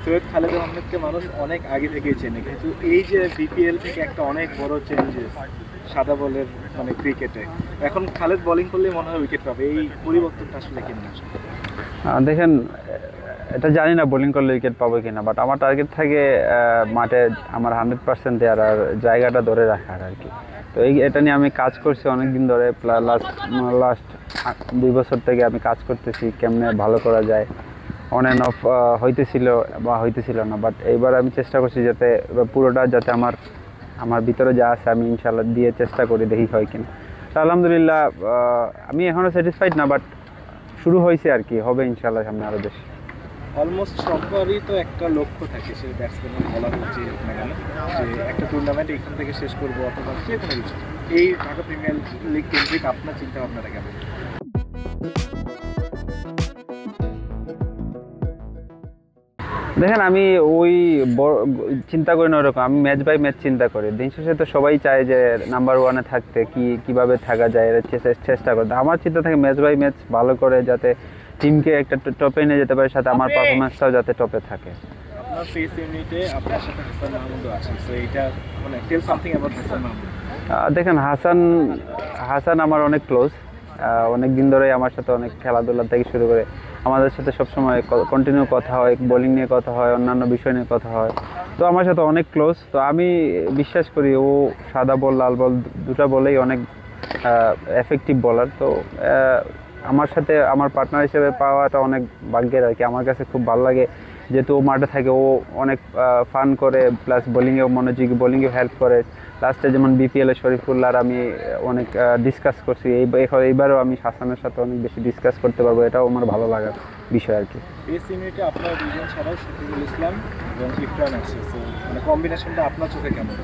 সৈয়দ খালেদ আহমেদকে মানুষ অনেক আগে থেকেই চেনে, কিন্তু এই যে বিপিএল থেকে একটা অনেক বড় চেঞ্জেস সাদা বলের মানে ক্রিকেটে, এখন খালেদ বোলিং করলে মনে হয় উইকেট পাবে, এই পরিবর্তনটা আসলে কেমন আসে? দেখেন, এটা জানি না বোলিং করলে উইকেট পাবো কিনা, বাট আমার টার্গেট থাকে মাঠে আমার 100% দেওয়ার আর জায়গাটা ধরে রাখার আর কি। তো এটা নিয়ে আমি কাজ করছি অনেক দিন ধরে, লাস্ট 2 বছর থেকে আমি কাজ করতেছি কেমনে ভালো করা যায়। অন অ্যান্ড অফ হইতেছিল না, বাট এইবার আমি চেষ্টা করছি যাতে পুরোটা যাতে আমার ভিতরে যা আছে আমি ইনশাল্লাহ দিয়ে চেষ্টা করি, দেখি হয় কিনা। তো আলহামদুলিল্লাহ আমি এখনও স্যাটিসফাইড না, বাট শুরু হয়েছে আর কি, হবে ইনশাল্লাহ সামনে আরও বেশি। অলমোস্ট সবারই তো একটা লক্ষ্য থাকে, সে ব্যাটসম্যান বলা হচ্ছে না কেন, যে একটা টুর্নামেন্ট এখান থেকে শেষ করবো অথবা যে কোনো কিছু। এই ঢাকা প্রিমিয়ার লিগ কেন্দ্রিক আপনার চিন্তা ভাবনাটা কেমন? দেখেন, আমি ওই চিন্তা করি না ওরকম, আমি ম্যাচ বাই ম্যাচ চিন্তা করি। দিন শেষে তো সবাই চায় যে নাম্বার 1-এ থাকতে, কিভাবে থাকা যায় এর চেষ্টা করতে। আমার চিন্তা থাকে ম্যাচ বাই ম্যাচ ভালো করে যাতে টিমকে একটা টপে নিয়ে যেতে পারে, সাথে আমার পারফরমেন্সটাও যাতে টপে থাকে। আপনার ফেস ইউনিটে আপনার সাথে হাসান মাহমুদও আছে, সো এটা মানে tell something about Hasan Mahmud. দেখেন, হাসান আমার অনেক ক্লোজ, অনেক দিন ধরেই আমার সাথে অনেক খেলাধুলা থেকে শুরু করে আমাদের সাথে সবসময় কন্টিনিউ কথা হয়, বোলিং নিয়ে কথা হয়, অন্যান্য বিষয় নিয়ে কথা হয়। তো আমার সাথে অনেক ক্লোজ। তো আমি বিশ্বাস করি ও সাদা বল লাল বল দুটা বলেই অনেক এফেক্টিভ বলার। তো আমার সাথে আমার পার্টনার হিসেবে পাওয়াটা অনেক ভাগ্যের আর কি। আমার কাছে খুব ভালো লাগে যেহেতু ও মাঠে থাকে, ও অনেক ফান করে, প্লাস বোলিংয়েও মনোযোগী, বোলিংয়েও হেল্প করে। লাস্টে যেমন বিপিএলে শরীফুল্লাহর আমি অনেক ডিসকাস করছি, এইবারও আমি হাসানের সাথে অনেক বেশি ডিসকাস করতে পারবো, এটাও আমার ভালো লাগার বিষয় আর কি। বেস ইউনিটে আপনার দুজন ছাড়াও শফিকুল ইসলাম এবং ইফরান আছে, সো মানে কম্বিনেশনটা আপনার চোখে কেমন?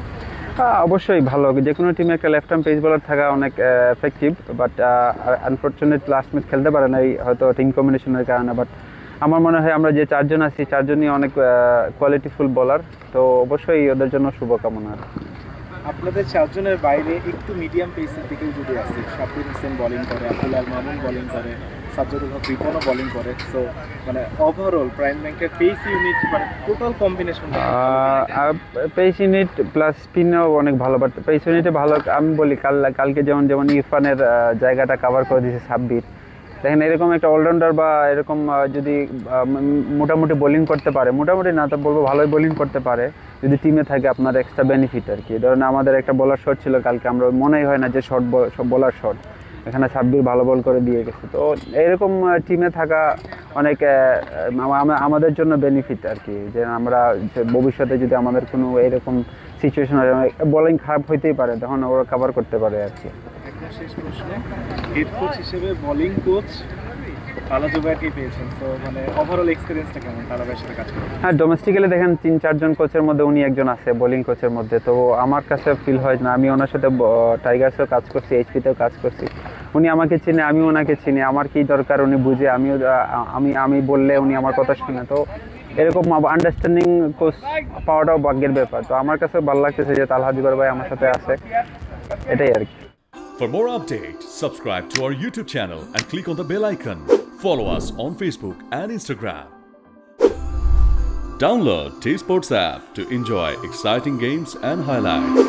অবশ্যই ভালো, যে কোনো টিমে একটা লেফট আর্ম পেস বোলার থাকা অনেক effective, but unfortunate last match খেলতে পারে না, হয়তো টিম কম্বিনেশনের কারণে। বাট আমার মনে হয় আমরা যে 4 জন আছি, 4 জনই অনেক কোয়ালিটিফুল বোলার, তো অবশ্যই ওদের জন্য শুভকামনা। আপনাদের 4 জনের বাইরে একটু মিডিয়াম পেসের দিকেও যদি আসে, শাব্বির হোসেন বোলিং করে, আব্দুল আল মামুন বোলিং করে, সাজ্জাদুল হক রিপনও বোলিং করে, সো মানে ওভারঅল প্রাইম ব্যাংকের পেস ইউনিট মানে total combination pace unit plus স্পিনও অনেক ভালো। বাট পেস ইউনিটে ভালো আমি বলি, কালকে যেমন ইরফানের জায়গাটা কভার করে দিয়েছে সাব্বির। দেখেন, এরকম একটা অলরাউন্ডার বা এরকম যদি মোটামুটি বোলিং করতে পারে, মোটামুটি না তো বলবো ভালোই বোলিং করতে পারে, যদি টিমে থাকে আপনার এক্সট্রা বেনিফিট আর কি। ধরেন আমাদের একটা বোলার শট ছিল কালকে, আমরা মনেই হয় না যে বোলার শট, এখানে সাব্বির ভালো বল করে দিয়ে গেছে। তো এরকম টিমে থাকা অনেক আমাদের জন্য বেনিফিট আর কি, যে আমরা ভবিষ্যতে যদি আমাদের কোনো এরকম সিচুয়েশন হয়, বোলিং খারাপ হইতেই পারে, তখন ওরা কভার করতে পারে আর কি। একদম শেষ প্রশ্ন, হেড কোচ হিসেবে বোলিং কোচ তালা জুবাইরকে পেয়েছেন, তো মানে ওভারঅল এক্সপিরিয়েন্সটা কেমন তালা ভাইয়ের সাথে কাজ করে? হ্যাঁ, ডোমেস্টিক্যালি দেখেন 3-4 জন কোচের মধ্যে উনি একজন আছে বোলিং কোচের মধ্যে। তো আমার কাছে ফিল হয় না, আমি ওনার সাথে টাইগার্সেও কাজ করছি, এইচপিতেও কাজ করছি, উনি আমাকে চিনে, আমি ওনাকে চিনি, আমার কি দরকার উনি বুঝে, আমি বললে উনি আমার কথা শুনে। তো এরকম আন্ডারস্ট্যান্ডিং কোচ পাওয়াটাও ভাগ্যের ব্যাপার। তো আমার কাছে ভালো লাগতেছে যে তালহা জুবাইর ভাই আমার সাথে আছে, এটাই আর কি। For more updates, subscribe to our YouTube channel and click on the bell icon. Follow us on Facebook and Instagram. Download T-Sports app to enjoy exciting games and highlights.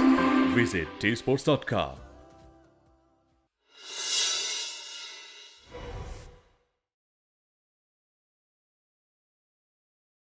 Visit tsports.com.